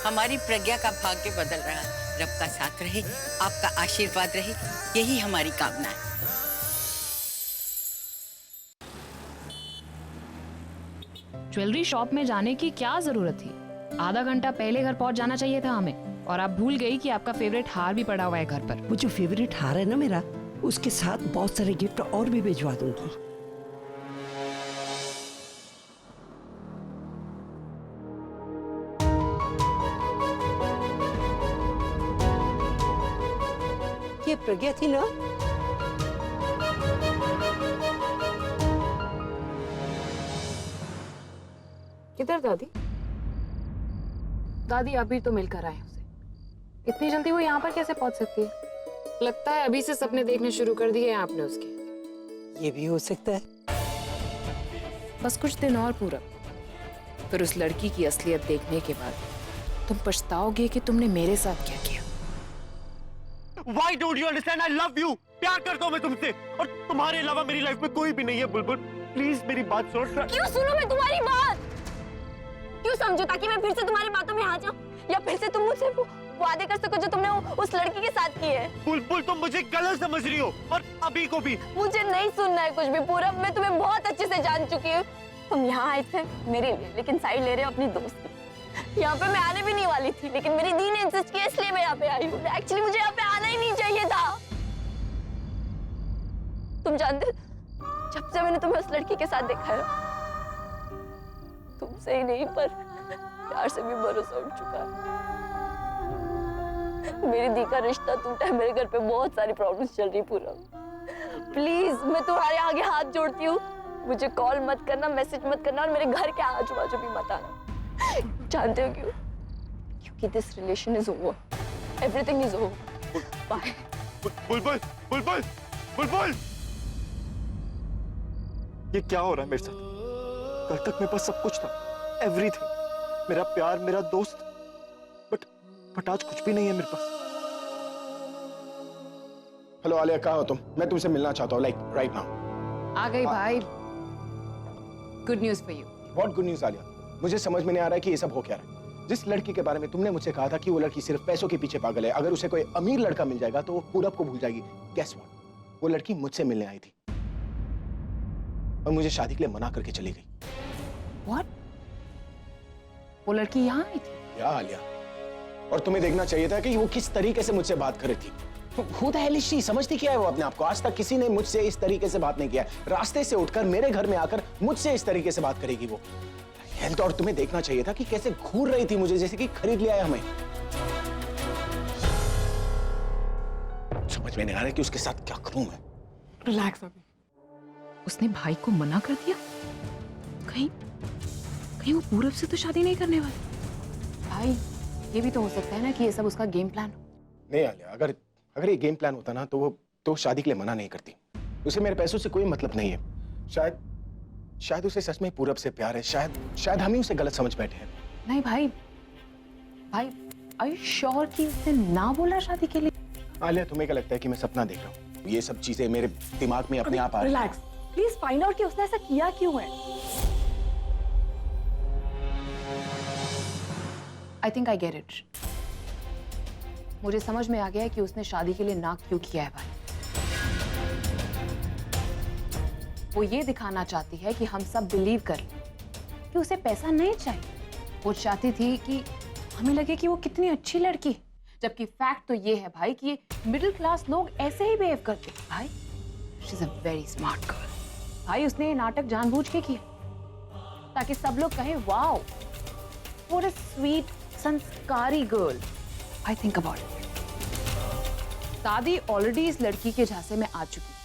हमारी प्रज्ञा का भाग्य बदल रहा है। रब का साथ रहे, आपका आशीर्वाद रहे, यही हमारी कामना है। ज्वेलरी शॉप में जाने की क्या जरूरत थी? आधा घंटा पहले घर पहुंच जाना चाहिए था हमें। और आप भूल गई कि आपका फेवरेट हार भी पड़ा हुआ है घर पर। वो जो फेवरेट हार है ना मेरा, उसके साथ बहुत सारे गिफ्ट और भी भिजवा दूंगी। ये प्रज्ञा थी ना? किधर दादी? दादी अभी तो मिलकर आए उसे। इतनी जल्दी वो यहाँ पर कैसे पहुंच सकती है? लगता है अभी से सपने देखने शुरू कर दिए हैं आपने उसके। ये भी हो सकता है। बस कुछ दिन और पूरा, फिर उस लड़की की असलियत देखने के बाद तुम पछताओगे कि तुमने मेरे साथ क्या किया। Why don't you understand? I love you. प्यार करता हूँ मैं तुमसे, और तुम्हारे अलावा मेरी लाइफ में कोई भी नहीं है। बुलबुल प्लीज मेरी बात सुनो। क्यों सुनो मैं तुम्हारी बात? क्यों समझो ताकि मैं फिर से तुम्हारी बातों में आ जाऊं, या फिर से तुम मुझसे वो वादे कर सको जो तुमने उस लड़की के साथ किए हैं? बुलबुल तुम मुझे गलत समझ रही हो, और अभी को भी। मुझे नहीं सुनना है कुछ भी पूरा, मैं तुम्हें बहुत अच्छे से जान चुकी हूँ। तुम यहाँ आए थे मेरे लिए, लेकिन साइड ले रहे हो अपनी दोस्त की। यहाँ पे मैं आने भी नहीं वाली थी, लेकिन मेरी दी ने इंसिस्ट किया, इसलिए मैं यहाँ पे आई हूँ। एक्चुअली मुझे यहाँ पे आना ही नहीं चाहिए था। तुम जानते, जब से मैंने तुम्हें उस लड़की के साथ देखा है, तुमसे ही नहीं पर प्यार से भी भरोसा उठ चुका है। मेरी दी का रिश्ता टूटा है, मेरे घर पे बहुत सारी प्रॉब्लम्स चल रही। पूरा प्लीज मैं तुम्हारे आगे हाथ जोड़ती हूँ, मुझे कॉल मत करना, मैसेज मत करना, और मेरे घर के आजू बाजू भी मत आना। जानते हो क्यों? क्योंकि this relation is over, everything is over. Bye. Bulbul Bulbul बुलबुल, ये क्या हो रहा है मेरे साथ? कल तक मेरे पास सब कुछ था, एवरीथिंग, मेरा प्यार, मेरा दोस्त, बट आज कुछ भी नहीं है मेरे पास। हेलो आलिया, कहाँ हो तुम? मैं तुमसे मिलना चाहता हूँ, लाइक राइट नाउ। आ गई भाई, good news for you. What good news Alia? मुझे समझ में नहीं आ रहा है कि ये सब हो क्या रहा है। जिस लड़की के बारे में तुमने मुझसे कहा था कि वो लड़की सिर्फ पैसों के पीछे पागल है, अगर उसे कोई अमीर लड़का मिल जाएगा तो वो पूरब को भूल जाएगी। Guess what? वो लड़की मुझसे मिलने आई थी और मुझे शादी के लिए मना करके चली गई। व्हाट? वो लड़की यहाँ आई थी? या आलिया, और तुम्हें देखना चाहिए था कि वो किस तरीके से मुझसे बात कर रही थी। खुद हेलिशी समझती क्या है वो अपने आप को? आज तक किसी ने मुझसे इस तरीके से बात नहीं किया। रास्ते से उठकर मेरे घर में आकर मुझसे इस तरीके से बात करेगी वो? हेल्थ, और तुम्हें देखना चाहिए था कि कैसे घूर रही थी मुझे, जैसे कि खरीद लिया है हमें। समझ में नहीं आ रहा कि उसके साथ क्या करूं मैं। रिलैक्स अभी। उसने भाई को मना कर दिया? कहीं वो पूरब से तो शादी नहीं करने वाली? भाई ये भी तो हो सकता है ना कि ये सब उसका गेम प्लान हो। नहीं आलिया, अगर ये गेम प्लान होता ना तो वो तो शादी के लिए मना नहीं करती। उसे मेरे पैसों से कोई मतलब नहीं है। शायद उसे सच में पूरब से प्यार है। शायद हम ही उसे गलत समझ बैठे हैं। नहीं भाई आर यू श्योर कि उसने ना बोला शादी के लिए? आलिया, तुम्हें क्या लगता है कि मैं सपना देख रहा हूँ? ये सब चीजें मेरे दिमाग में अपने आप आ रही हैं। रिलैक्स, प्लीज फाइंड आउट कि उसने ऐसा किया क्यों है। I think I get it. मुझे समझ में आ गया है कि उसने शादी के लिए ना क्यों किया है भाई। वो ये दिखाना चाहती है कि हम सब बिलीव कर लें कि उसे पैसा नहीं चाहिए। वो चाहती थी कि हमें लगे कि वो कितनी अच्छी लड़की है, जबकि फैक्ट तो ये है भाई कि ये मिडिल क्लास लोग ऐसे ही बिहेव करते हैं। भाई she is a very smart girl. भाई उसने ये नाटक जानबूझ के किया ताकि सब लोग कहें वाओ व्हाट अ स्वीट संस्कारी girl. I think about it. दादी ऑलरेडी इस लड़की के झांसे में आ चुकी।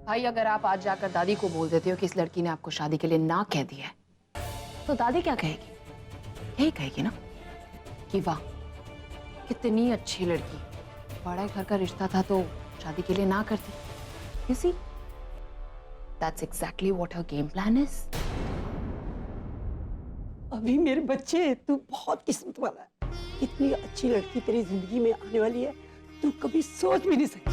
भाई अगर आप आज जाकर दादी को बोल देते हो कि इस लड़की ने आपको शादी के लिए ना कह दिया है, तो दादी क्या कहेगी? यही कहेगी ना कि वाह कितनी अच्छी लड़की, बड़ा घर का रिश्ता था तो शादी के लिए ना करती। You see, that's exactly what her game plan is. अभी मेरे बच्चे, तू बहुत किस्मत वाला है। इतनी अच्छी लड़की तेरी जिंदगी में आने वाली है, तू कभी सोच भी नहीं सकती।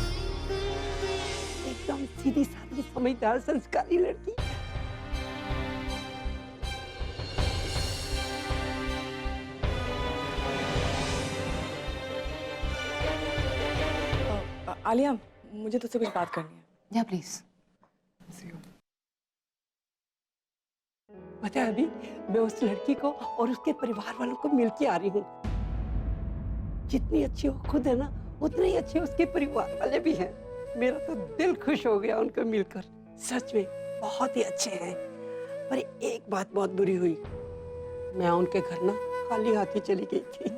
एकदम सीधी सादी समझदार संस्कारी लड़की। आलिया, मुझे तुझसे कुछ बात करनी है। या प्लीज। पता है, अभी मैं उस लड़की को और उसके परिवार वालों को मिल के आ रही हूँ। जितनी अच्छी वो खुद है ना, उतने ही अच्छे उसके परिवार वाले भी हैं। मेरा तो दिल खुश हो गया उनको मिलकर। सच में बहुत ही अच्छे हैं। पर एक बात बहुत बुरी हुई, मैं उनके घर ना खाली हाथ ही चली गई थी।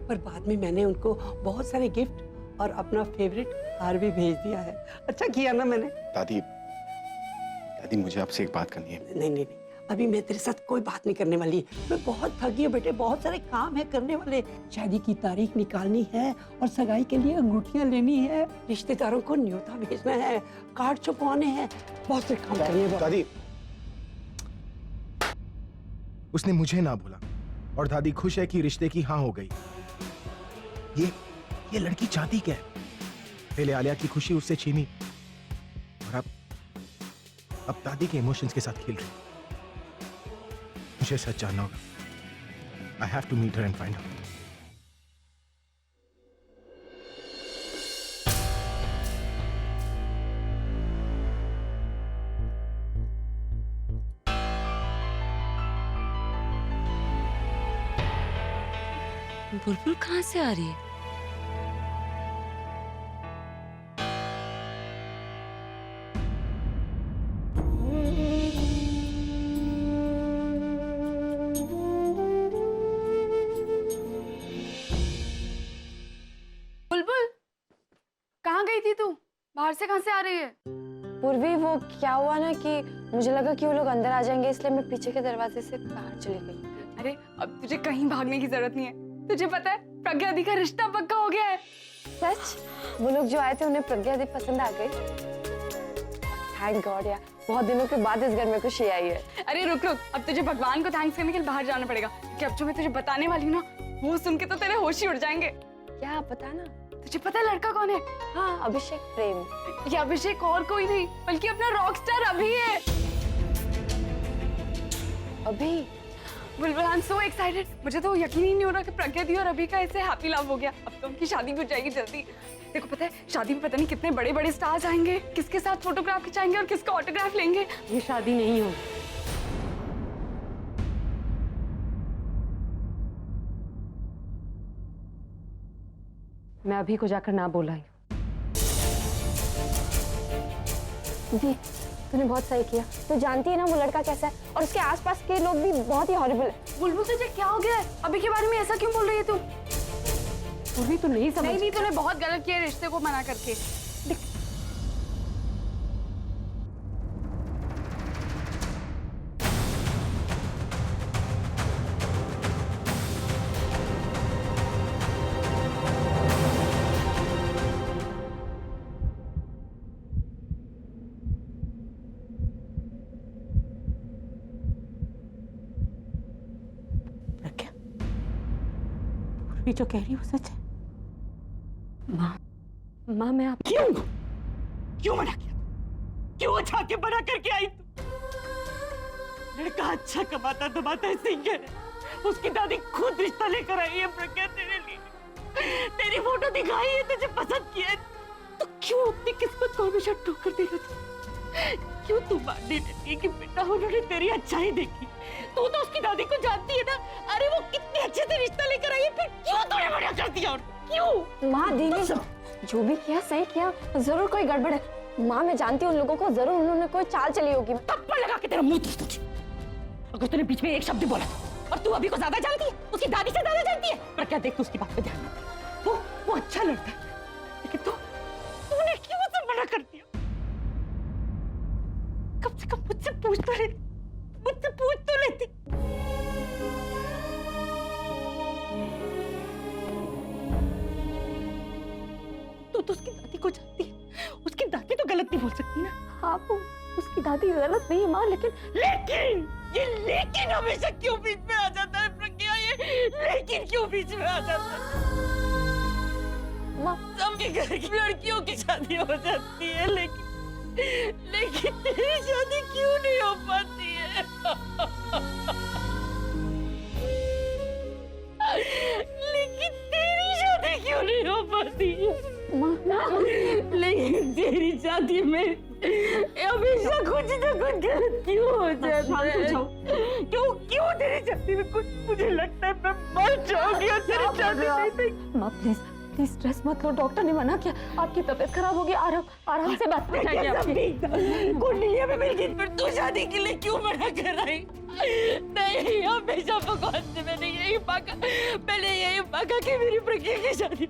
पर बाद में मैंने उनको बहुत सारे गिफ्ट और अपना फेवरेट हार भी भेज दिया है। अच्छा किया ना मैंने। दादी, दादी मुझे आपसे एक बात करनी है। नहीं नहीं नहीं, अभी मैं तेरे साथ कोई बात नहीं करने वाली। मैं बहुत थकी हूँ बेटे, बहुत सारे काम है करने वाले। शादी की तारीख निकालनी है और सगाई के लिए अंगूठियां लेनी है, रिश्तेदारों को न्योता भेजना है, कार्ड छपवाने हैं, बहुत से काम करने हैं। दादी, उसने मुझे ना बोला और दादी खुश है कि रिश्ते की हाँ हो गई। ये लड़की चाहती क्या है? पहले आलिया की खुशी उससे छीनी और अब दादी के इमोशंस के साथ खेल रही। मुझे सच जानना होगा। I have to meet her and find out. बुलबुल कहाँ से आ रही है? बुलबुल, कहाँ गई थी तू? बाहर से कहाँ से आ रही है? पूर्वी, वो क्या हुआ ना कि मुझे लगा कि वो लोग अंदर आ जाएंगे, इसलिए मैं पीछे के दरवाजे से बाहर चली गई। अरे अब तुझे कहीं भागने की जरूरत नहीं है। तुझे पता है प्रज्ञा दी का रिश्ता पक्का हो गया है। सच? वो लोग जो आए थे उन्हें प्रज्ञा दी पसंद आ गई? थैंक गॉड यार, बहुत दिनों के बाद इस घर में खुशी आई है। अरे रुक रुक, अब तुझे भगवान को थैंक्स करने के लिए बाहर जाना पड़ेगा, क्योंकि अब जो मैं तुझे बताने वाली हूँ ना, वो सुन के तो तेरे होश ही उड़ जाएंगे। क्या बता ना? तुझे पता है लड़का कौन है? हाँ, अभिषेक प्रेम। ये अभिषेक और कोई नहीं बल्कि अपना रॉकस्टार अभी है। अभी? बुलबुल, आई एम सो एक्साइटेड। मुझे तो यकीन ही नहीं हो रहा कि प्रज्ञा दी और अभी का ऐसे हैप्पी लव हो गया। अब तो उनकी शादी भी हो जाएगी जल्दी। देखो पता है, शादी में पता नहीं कितने बड़े बड़े स्टार्स आएंगे, किसके साथ फोटोग्राफ खिंचाएंगे और किसका ऑटोग्राफ लेंगे। ये शादी नहीं होगी। मैं अभी को जाकर ना बोला। दी, तूने बहुत सही किया। तू जानती है ना वो लड़का कैसा है, और उसके आसपास के लोग भी बहुत ही हॉरिबल है। बुलबुल, तुझे क्या हो गया है? अभी के बारे में ऐसा क्यों बोल रही है तू? पूर्वी तो नहीं समझ। नहीं, तूने बहुत गलत किया रिश्ते को मना करके। क्या पूर्वी जो कह रही है वो सच है? माँ, मैं आप क्यों मना किया? क्यों अच्छा के मना करके आई तू? लड़का अच्छा कमाता दबाता है, सिंगर है। उसकी दादी खुद रिश्ता लेकर आई है प्रज्ञा तेरे लिए। तेरी फोटो दिखाई है, तुझे पसंद किया है, तो क्यों अपनी किस्मत को हमेशा ठोकर देगा तू? क्यों तू मानने लगी कि बेटा उन्होंने तेरी अच्छाई देखी? तू तो उसकी दादी को जानती है ना। अरे वो कितने अच्छे से रिश्ता लेकर आई है, फिर क्यों तूने मना कर दिया? क्यों? माँ, दीदी जो भी किया सही किया, जरूर कोई गड़बड़ है। माँ, मैं जानती हूँ उन लोगों को, जरूर उन्होंने कोई चाल चली होगी। थप्पड़ लगा के तेरा मुंह तोड़ दूंगी अगर तूने बीच में एक शब्द बोला था। और तू अभी को ज्यादा जानती है, उसकी दादी से ज्यादा जानती है। पर क्या देख, तू उसकी बात पे ध्यान मत। वो अच्छा लड़का है, लेकिन तूने क्यों उसे मना कर दिया? कम से कम मुझसे पूछ तो लेती, मुझसे पूछ तो लेती। तू तो उसकी दादी को जानती है, उसकी दादी तो गलत नहीं बोल सकती ना। हाँ, वो उसकी दादी गलत नहीं है माँ, लेकिन ये लेकिन हमेशा क्यों बीच में आ जाता है प्रज्ञा? ये लेकिन क्यों बीच में आ जाता है? माँ, सबके घर की लड़कियों की शादी हो जाती है, लेकिन तेरी शादी क्यों नहीं हो पाती है? लेकिन तेरी शादी क्यों नहीं हो पाती है? लेकिन तेरी शादी में हमेशा कुछ ना कुछ गलत क्यों हो जाता है? क्यों तेरी शादी में कुछ, मुझे लगता है मैं मर जाऊंगी और तेरी शादी नहीं। माँ प्लीज प्लीज स्ट्रेस मत लो, डॉक्टर ने मना किया, आपकी तबीयत खराब होगी, आराम से बात बताइए आपकी। कुंडलियां में मिल गई, फिर तू शादी के लिए क्यों मना कर रही? नहीं, हमेशा भगवान से मैंने यही मांगा कि मेरी प्रज्ञा की शादी,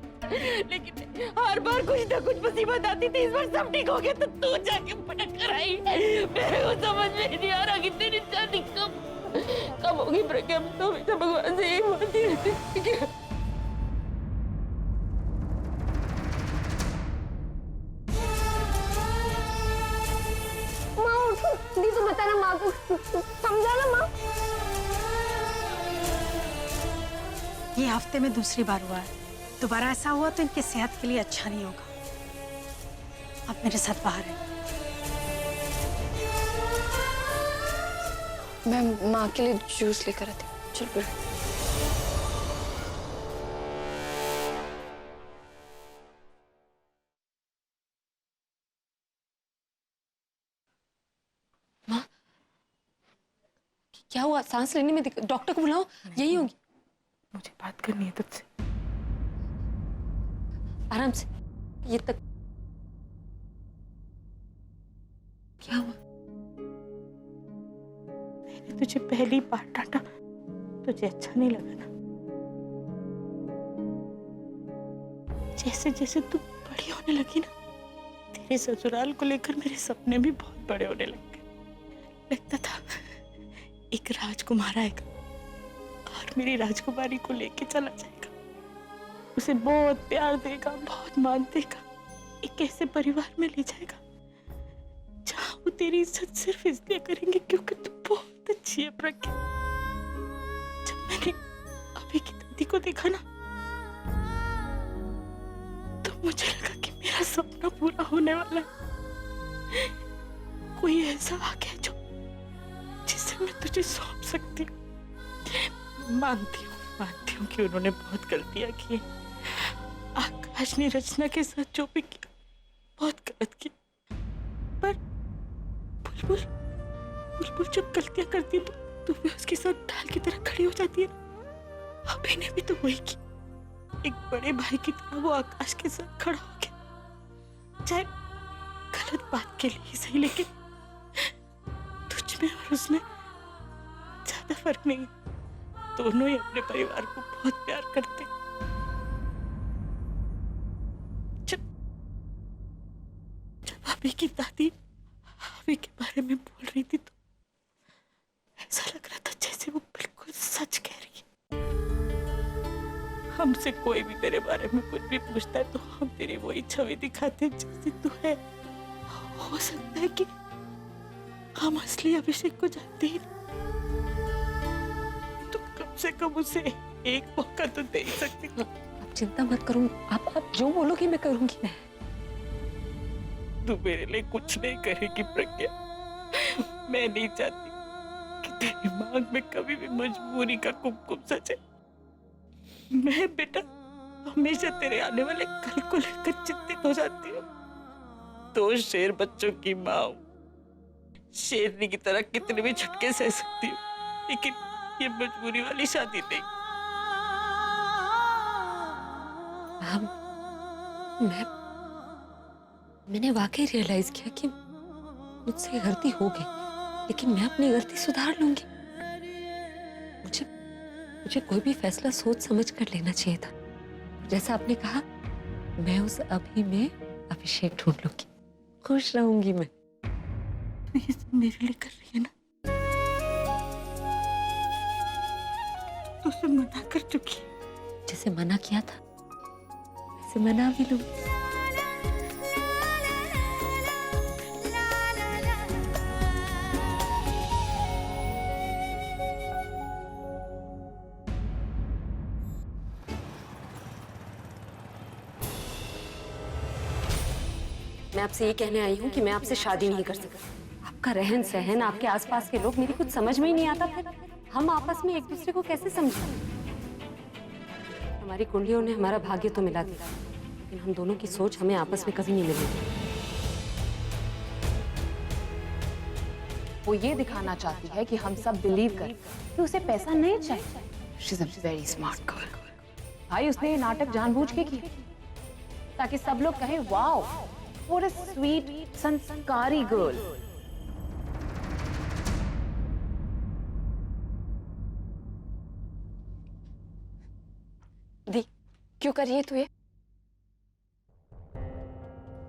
लेकिन हर बार कुछ ना कुछ मुसीबत आती थी। इस बार सब ठीक हो गया तो तू जाके मना कराई। मेरे को समझ में नहीं आ रहा कि तेरी शादी कब होगी प्रज्ञा। मैं तो हमेशा भगवान से यही मांगती रहती थी। दी तो बताना माँ को, समझाना माँ। ये हफ्ते में दूसरी बार हुआ है, दोबारा ऐसा हुआ तो इनकी सेहत के लिए अच्छा नहीं होगा। आप मेरे साथ बाहर हैं। मैं माँ के लिए जूस लेकर आती हूँ। चल फिर। माँ क्या हुआ? सांस लेने में दिक्कत? डॉक्टर को बुलाओ, यही होगी। मुझे बात करनी है तुझसे। आराम से। ये तक क्या हुआ? मैंने तुझे पहली बार डांटा, तुझे अच्छा नहीं लगा ना? जैसे जैसे तू बड़ी होने लगी ना, तेरे ससुराल को लेकर मेरे सपने भी बहुत बड़े होने लग गए। लगता था एक राजकुमार आएगा और मेरी राजकुमारी को लेके चला जाएगा, उसे बहुत प्यार देगा, बहुत मान देगा, एक ऐसे परिवार में ले जाएगा जहां वो तेरी इज्जत सिर्फ इसलिए करेंगे क्योंकि तू बहुत अच्छी है प्रज्ञा। जब मैंने अभी की दादी को देखा ना, तो मुझे लगा कि मेरा सपना पूरा होने वाला है। कोई ऐसा आ गया जो जिसे मैं तुझे सौंप सकती हूँ। मानती हूँ कि उन्होंने बहुत गलतियां की। आकाश ने रचना के साथ जो भी किया बहुत गलत किया, पर बुलबुल जब गलतियां करती है तो भी उसके साथ ढाल की तरह खड़ी हो जाती है ना। अभी ने भी तो वही की, एक बड़े भाई की तरह वो आकाश के साथ खड़ा हो गया। चाहे गलत बात के लिए ही सही, लेकिन तुझ में और उसमें ज्यादा फर्क नहीं है। दोनों ही अपने परिवार को बहुत प्यार करते। जब अभी की दादी अभी के बारे में बोल रही थी तो ऐसा लग रहा था जैसे वो बिल्कुल सच कह रही है। हमसे कोई भी तेरे बारे में कुछ भी पूछता है तो हम तेरी वही छवि दिखाते हैं जैसी तू है। हो सकता है कि हम असली अभिषेक को जानते ही नहीं, तो कम से कम उसे एक मौका तो दे ही सकती थी। आप चिंता मत करो, आप जो बोलोगी मैं करूंगी। मैं तू मेरे लिए कुछ नहीं करेगी प्रज्ञा। मैं नहीं चाहती कि तेरी मांग में कभी भी मजबूरी का कुमकुम सचे। मैं बेटा हमेशा तेरे आने वाले कल को लेकर चिंतित हो जाती हूँ। दो शेर बच्चों की माँ हूँ, शेरनी की तरह कितने भी झटके सह सकती हूँ, लेकिन ये मजबूरी वाली शादी नहीं। मैंने वाकई रियलाइज किया कि मुझसे गलती हो गई, लेकिन मैं अपनी गलती सुधार लूंगी। मुझे कोई भी फैसला सोच समझ कर लेना चाहिए था। जैसा आपने कहा, मैं उस अभी में अभिषेक ढूंढ लूंगी, खुश रहूंगी मैं। तो ये सब मेरे लिए कर रही है ना? तो उसे मना कर चुकी है। जैसे मना किया था वैसे मना भी लूंगी। मैं आपसे ये कहने आई हूँ कि मैं आपसे शादी नहीं कर सकती। आपका रहन सहन, आपके आसपास के लोग मेरी कुछ समझ में ही नहीं आता। फिर हम आपस में एक दूसरे को कैसे समझें? हमारी कुंडलियों ने हमारा भाग्य तो मिला दिया, लेकिन हम दोनों की सोच हमें आपस में कभी नहीं मिलेगी। वो ये दिखाना चाहती है कि हम सब बिलीव करें कि उसे पैसा नहीं चाहिए। She is a very smart girl. भाई उसने ये नाटक जानबूझ के किया ताकि सब लोग कहें वाओ व्हाट अ स्वीट संस्कारी गर्ल। दी, क्यों कर रही है तू ये?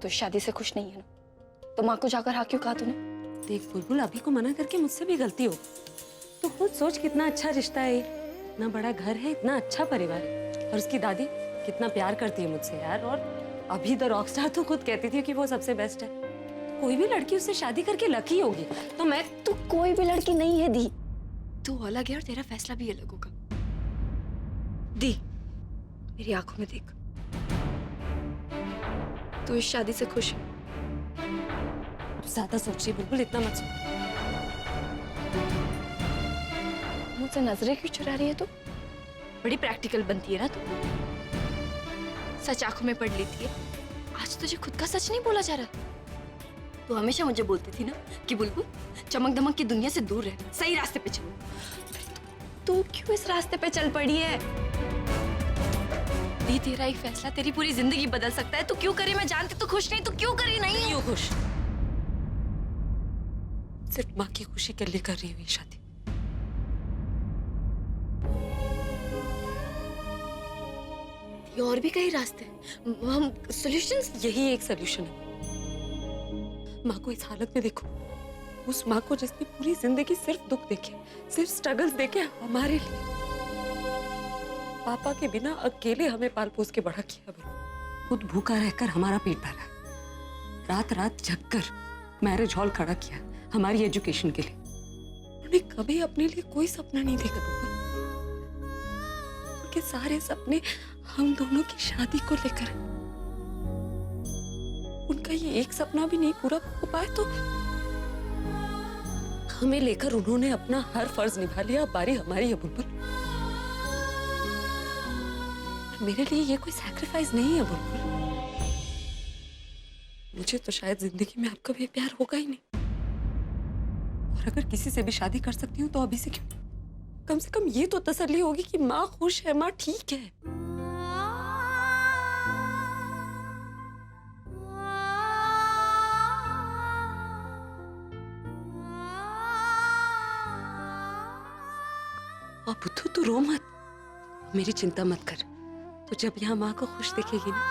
तू शादी से खुश नहीं है ना? तो माँ को जाकर हाँ क्यों कहा तूने? देख बुलबुल, अभी को मना करके मुझसे भी गलती हो। तो खुद सोच कितना अच्छा रिश्ता है, इतना बड़ा घर है, इतना अच्छा परिवार है, और उसकी दादी कितना प्यार करती है मुझसे यार। और अभी द रॉकस्टार तो खुद कहती थी कि वो सबसे बेस्ट है। कोई भी लड़की उससे शादी करके लकी होगी। तो मैं तू कोई भी लड़की नहीं है दी। तू अलग है और तेरा फैसला भी अलग होगा। दी, मेरी आंखों में देख, तू इस शादी से खुश है? ज्यादा सोच रही बुलबुल, इतना मत सोच। मुझसे नजरें क्यों चुरा रही है तू? बड़ी प्रैक्टिकल बनती है ना तू। सच आंखों में पढ़ लेती है। आज तुझे खुद का सच नहीं बोला जा रहा। तू हमेशा मुझे बोलती थी ना कि बुलबुल चमक दमक की दुनिया से दूर रह, सही रास्ते पे चलो। तू क्यों इस रास्ते पे चल पड़ी है? दी, तेरा एक फैसला तेरी पूरी जिंदगी बदल सकता है। तू क्यों करे? मैं जानती तू खुश नहीं, तू क्यों करी नहीं? क्यों खुश? सिर्फ माँ की खुशी के लिए कर रही हुई शादी। ये और भी कई रास्ते हैं, हम सॉल्यूशंस। यही एक सॉल्यूशन है। माँ को इस हालत में देखो, उस माँ को जिसने पूरी जिंदगी सिर्फ दुख देखे, सिर्फ स्ट्रगल्स देखे हमारे लिए। पापा के बिना अकेले हमें पाल पोस के बड़ा किया, खुद भूखा रहकर हमारा पेट भरा, रात रात जगकर मैरिज हॉल खड़ा किया हमारी एजुकेशन के लिए। उन्होंने कभी अपने लिए कोई सपना नहीं देखा बुलबुल। उनके सारे सपने हम दोनों की शादी को लेकर। उनका ये एक सपना भी नहीं पूरा हो पाया तो हमें लेकर उन्होंने अपना हर फर्ज निभा लिया। अब बारी हमारी है बुलबुल। मेरे लिए ये कोई सैक्रिफाइस नहीं है बुलबुल। मुझे तो शायद जिंदगी में आपका भी प्यार होगा ही नहीं, और अगर किसी से भी शादी कर सकती हूँ तो अभी से क्यों? कम से कम ये तो तसल्ली होगी कि माँ खुश है, माँ ठीक है। और बुद्धू तू रो मत, मेरी चिंता मत कर। तो जब यहाँ माँ को खुश देखेगी ना,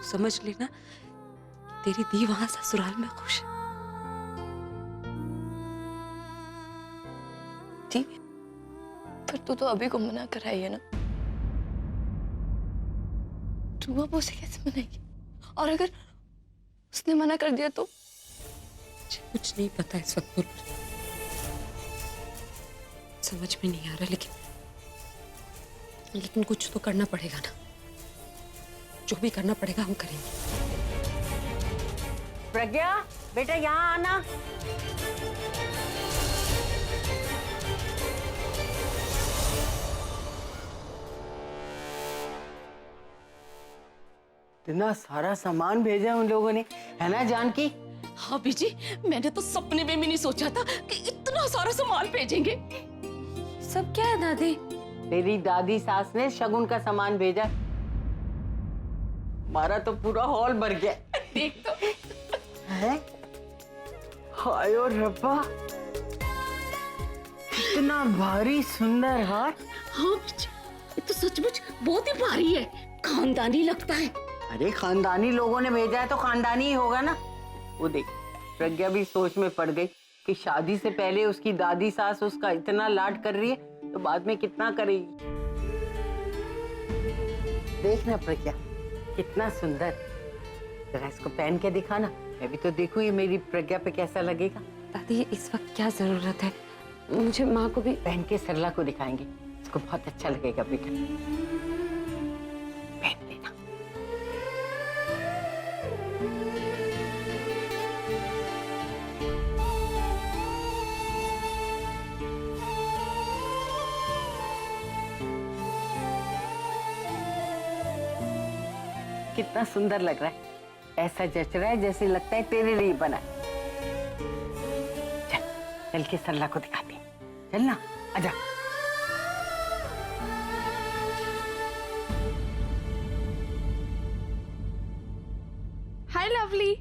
समझ लेना कि तेरी दी वहां ससुराल में खुश है। ठीक है, पर तू तो अभी को मना कर आई है ना। तू अब उसे कैसे मनाएगी? और अगर उसने मना कर दिया तो? मुझे कुछ नहीं पता इस वक्त बुलबुल, समझ में नहीं आ रहा, लेकिन कुछ तो करना पड़ेगा ना। जो भी करना पड़ेगा हम करेंगे। प्रज्ञा बेटा यहाँ आना। इतना सारा सामान भेजा उन लोगों ने, है ना जानकी? हाँ बीजी, मैंने तो सपने में भी नहीं सोचा था कि इतना सारा सामान भेजेंगे। सब क्या है दादी? तेरी दादी सास ने शगुन का सामान भेजा। हमारा तो पूरा हॉल भर गया। देख तो। है? हाय और रब्बा, इतना भारी सुंदर हार। हाँ बीजी, ये तो सचमुच बहुत ही भारी है, खानदानी लगता है। अरे खानदानी लोगों ने भेजा है तो खानदानी ही होगा ना। वो देख, प्रज्ञा भी सोच में पड़ गई कि शादी से पहले उसकी दादी सास उसका इतना लाड कर रही है तो बाद में कितना करेगी। देखना प्रज्ञा, कितना सुंदर। जरा इसको पहन के दिखाना, मैं भी तो देखूं ये मेरी प्रज्ञा पे कैसा लगेगा। दादी इस वक्त क्या जरूरत है? मुझे माँ को भी पहन के सरला को दिखाएंगे, इसको बहुत अच्छा लगेगा बेटा। पहन लेना। कितना सुंदर लग रहा है, ऐसा जच रहा है जैसे लगता है तेरे लिए बना है। चल चल के सरला को दिखाते हैं, चल ना, आजा। हाय लवली।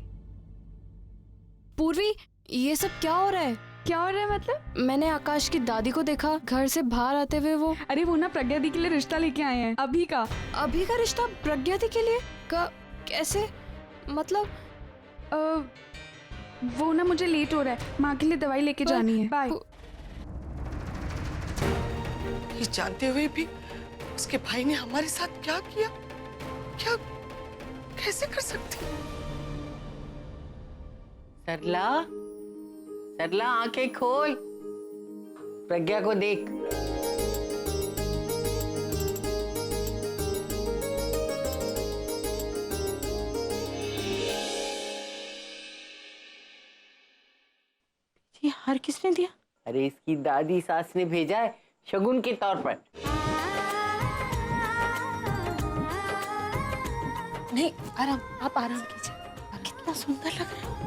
पूर्वी, ये सब क्या हो रहा है? क्या हो रहा है मतलब? मैंने आकाश की दादी को देखा घर से बाहर आते हुए। वो अरे वो ना प्रज्ञा दी के लिए रिश्ता लेके आए हैं, अभी का। अभी का रिश्ता प्रज्ञा दी के लिए? कैसे मतलब? वो ना मुझे लेट हो रहा है, माँ के लिए दवाई लेके जानी है। बाय। ये जानते हुए भी उसके भाई ने हमारे साथ क्या किया? क्या कैसे कर सकती? सरला, सरला आंखें खोल, प्रज्ञा को देख। ये हार किसने दिया? अरे इसकी दादी सास ने भेजा है शगुन के तौर पर। नहीं, आराम, आप आराम कीजिए। कितना सुंदर लग रहा है।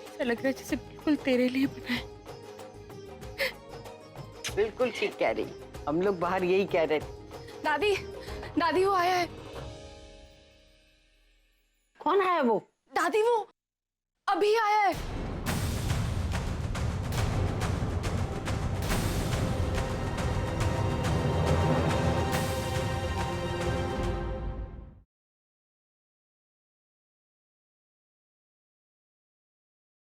ऐसा लग रहा है जैसे बिल्कुल तेरे लिए बना है। बिल्कुल ठीक कह रही, हम लोग बाहर यही कह रहे थे। दादी, दादी वो आया है। कौन है वो? दादी वो अभी आया है।